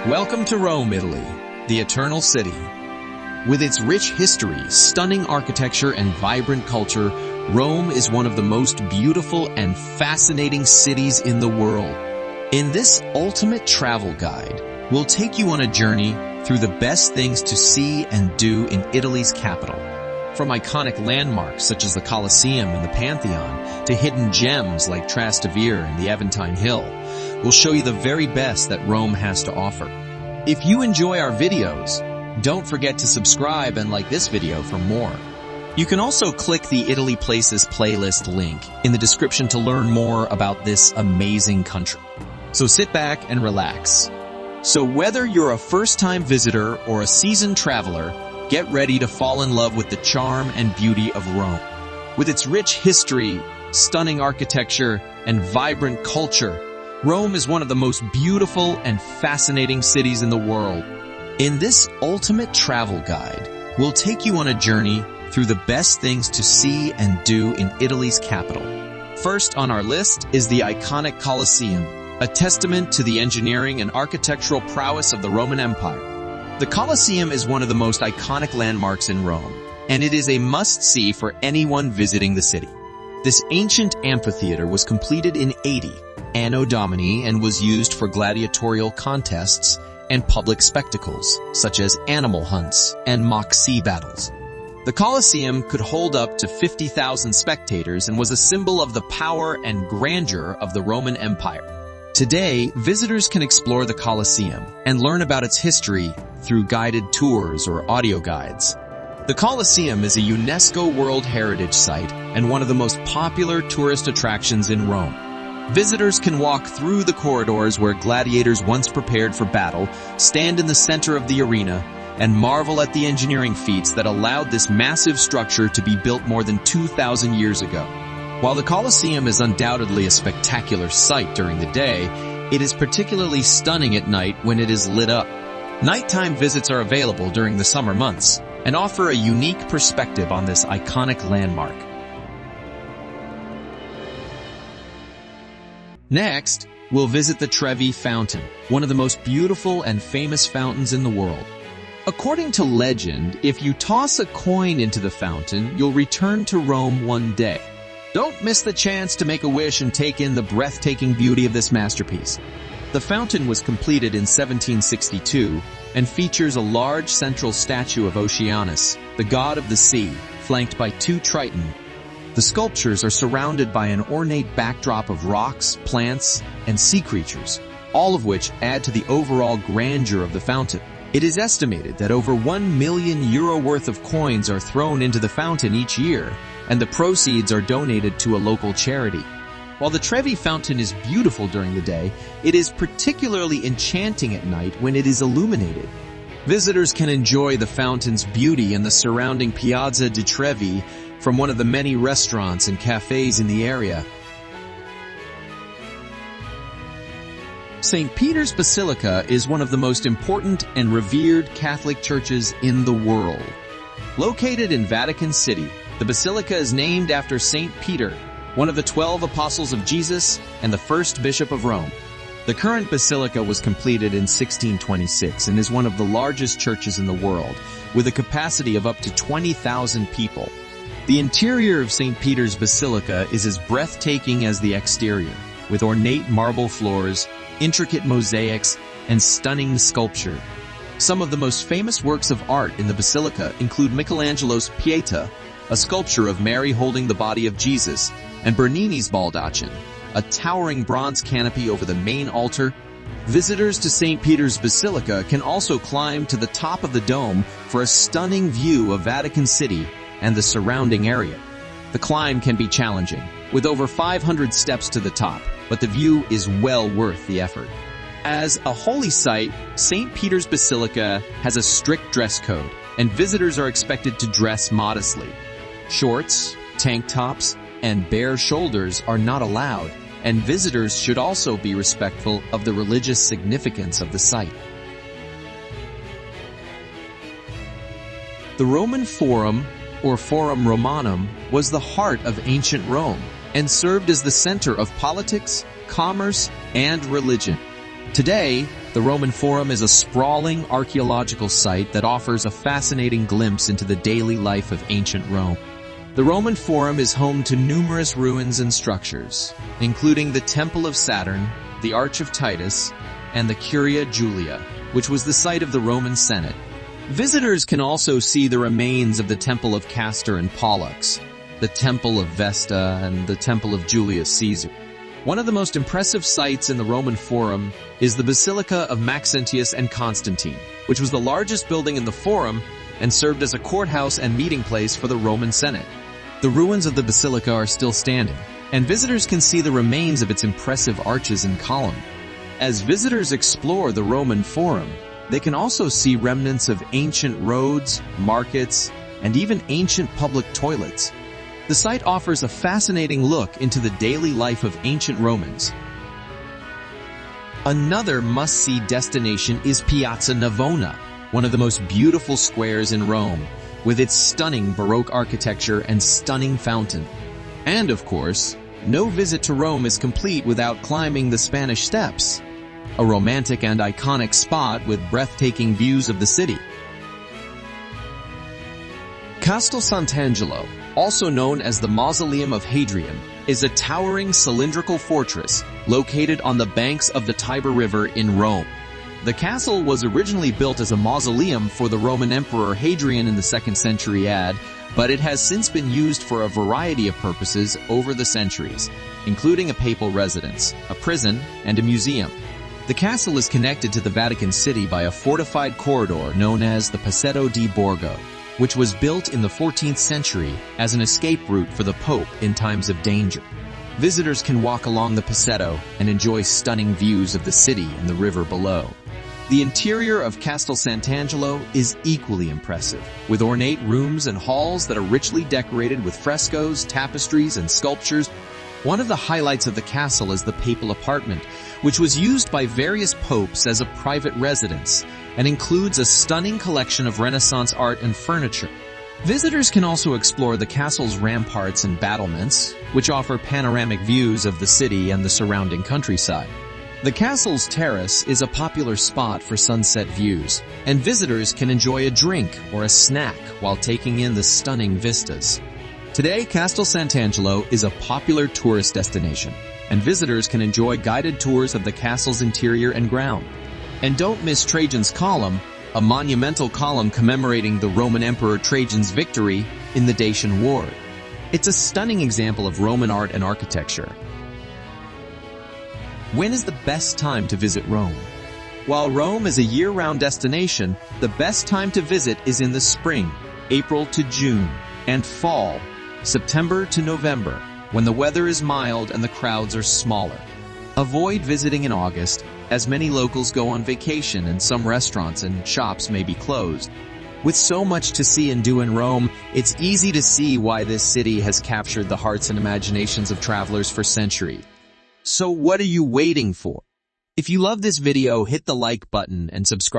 Welcome to Rome, Italy, the Eternal City. With its rich history, stunning architecture, and vibrant culture, Rome is one of the most beautiful and fascinating cities in the world. In this ultimate travel guide, we'll take you on a journey through the best things to see and do in Italy's capital. From iconic landmarks such as the Colosseum and the Pantheon to hidden gems like Trastevere and the Aventine Hill, we'll show you the very best that Rome has to offer. If you enjoy our videos, don't forget to subscribe and like this video for more. You can also click the Italy Places playlist link in the description to learn more about this amazing country. So sit back and relax. So whether you're a first-time visitor or a seasoned traveler, get ready to fall in love with the charm and beauty of Rome. With its rich history, stunning architecture, and vibrant culture, Rome is one of the most beautiful and fascinating cities in the world. In this ultimate travel guide, we'll take you on a journey through the best things to see and do in Italy's capital. First on our list is the iconic Colosseum, a testament to the engineering and architectural prowess of the Roman Empire. The Colosseum is one of the most iconic landmarks in Rome, and it is a must-see for anyone visiting the city. This ancient amphitheater was completed in 80 Anno Domini and was used for gladiatorial contests and public spectacles, such as animal hunts and mock sea battles. The Colosseum could hold up to 50,000 spectators and was a symbol of the power and grandeur of the Roman Empire. Today, visitors can explore the Colosseum and learn about its history through guided tours or audio guides. The Colosseum is a UNESCO World Heritage Site and one of the most popular tourist attractions in Rome. Visitors can walk through the corridors where gladiators once prepared for battle, stand in the center of the arena, and marvel at the engineering feats that allowed this massive structure to be built more than 2,000 years ago. While the Colosseum is undoubtedly a spectacular sight during the day, it is particularly stunning at night when it is lit up. Nighttime visits are available during the summer months and offer a unique perspective on this iconic landmark. Next, we'll visit the Trevi Fountain, one of the most beautiful and famous fountains in the world. According to legend, if you toss a coin into the fountain, you'll return to Rome one day. Don't miss the chance to make a wish and take in the breathtaking beauty of this masterpiece. The fountain was completed in 1762 and features a large central statue of 𝐕𝐢𝐝𝐻, the god of the sea, flanked by two tritons. The sculptures are surrounded by an ornate backdrop of rocks, plants, and sea creatures, all of which add to the overall grandeur of the fountain. It is estimated that over €1 million worth of coins are thrown into the fountain each year, and the proceeds are donated to a local charity. While the Trevi Fountain is beautiful during the day, it is particularly enchanting at night when it is illuminated. Visitors can enjoy the fountain's beauty in the surrounding Piazza di Trevi from one of the many restaurants and cafes in the area. St. Peter's Basilica is one of the most important and revered Catholic churches in the world. Located in Vatican City, the Basilica is named after St. Peter, one of the 12 apostles of Jesus and the first bishop of Rome. The current basilica was completed in 1626 and is one of the largest churches in the world, with a capacity of up to 20,000 people. The interior of St. Peter's Basilica is as breathtaking as the exterior, with ornate marble floors, intricate mosaics, and stunning sculpture. Some of the most famous works of art in the basilica include Michelangelo's Pietà, a sculpture of Mary holding the body of Jesus, and Bernini's Baldachin, a towering bronze canopy over the main altar. Visitors to St. Peter's Basilica can also climb to the top of the dome for a stunning view of Vatican City and the surrounding area. The climb can be challenging, with over 500 steps to the top, but the view is well worth the effort. As a holy site, St. Peter's Basilica has a strict dress code, and visitors are expected to dress modestly. Shorts, tank tops, and bare shoulders are not allowed, and visitors should also be respectful of the religious significance of the site. The Roman Forum, or Forum Romanum, was the heart of ancient Rome and served as the center of politics, commerce, and religion. Today, The Roman Forum is a sprawling archaeological site that offers a fascinating glimpse into the daily life of ancient Rome. The Roman Forum is home to numerous ruins and structures, including the Temple of Saturn, the Arch of Titus, and the Curia Julia, which was the site of the Roman Senate. Visitors can also see the remains of the Temple of Castor and Pollux, the Temple of Vesta, and the Temple of Julius Caesar. One of the most impressive sites in the Roman Forum is the Basilica of Maxentius and Constantine, which was the largest building in the Forum and served as a courthouse and meeting place for the Roman Senate. The ruins of the basilica are still standing, and visitors can see the remains of its impressive arches and column. As visitors explore the Roman Forum, they can also see remnants of ancient roads, markets, and even ancient public toilets. The site offers a fascinating look into the daily life of ancient Romans. Another must-see destination is Piazza Navona, one of the most beautiful squares in Rome, with its stunning Baroque architecture and stunning fountain. And of course, no visit to Rome is complete without climbing the Spanish Steps, a romantic and iconic spot with breathtaking views of the city. Castel Sant'Angelo, also known as the Mausoleum of Hadrian, is a towering cylindrical fortress located on the banks of the Tiber River in Rome. The castle was originally built as a mausoleum for the Roman Emperor Hadrian in the 2nd century AD, but it has since been used for a variety of purposes over the centuries, including a papal residence, a prison, and a museum. The castle is connected to the Vatican City by a fortified corridor known as the Passetto di Borgo, which was built in the 14th century as an escape route for the Pope in times of danger. Visitors can walk along the Passetto and enjoy stunning views of the city and the river below. The interior of Castel Sant'Angelo is equally impressive, with ornate rooms and halls that are richly decorated with frescoes, tapestries, and sculptures. One of the highlights of the castle is the papal apartment, which was used by various popes as a private residence and includes a stunning collection of Renaissance art and furniture. Visitors can also explore the castle's ramparts and battlements, which offer panoramic views of the city and the surrounding countryside. The castle's terrace is a popular spot for sunset views, and visitors can enjoy a drink or a snack while taking in the stunning vistas. Today, Castel Sant'Angelo is a popular tourist destination, and visitors can enjoy guided tours of the castle's interior and ground. And don't miss Trajan's Column, a monumental column commemorating the Roman Emperor Trajan's victory in the Dacian War. It's a stunning example of Roman art and architecture. When is the best time to visit Rome? While Rome is a year-round destination, the best time to visit is in the spring, April to June, and fall, September to November, when the weather is mild and the crowds are smaller. Avoid visiting in August, as many locals go on vacation and some restaurants and shops may be closed. With so much to see and do in Rome, it's easy to see why this city has captured the hearts and imaginations of travelers for centuries. So what are you waiting for? If you love this video, hit the like button and subscribe.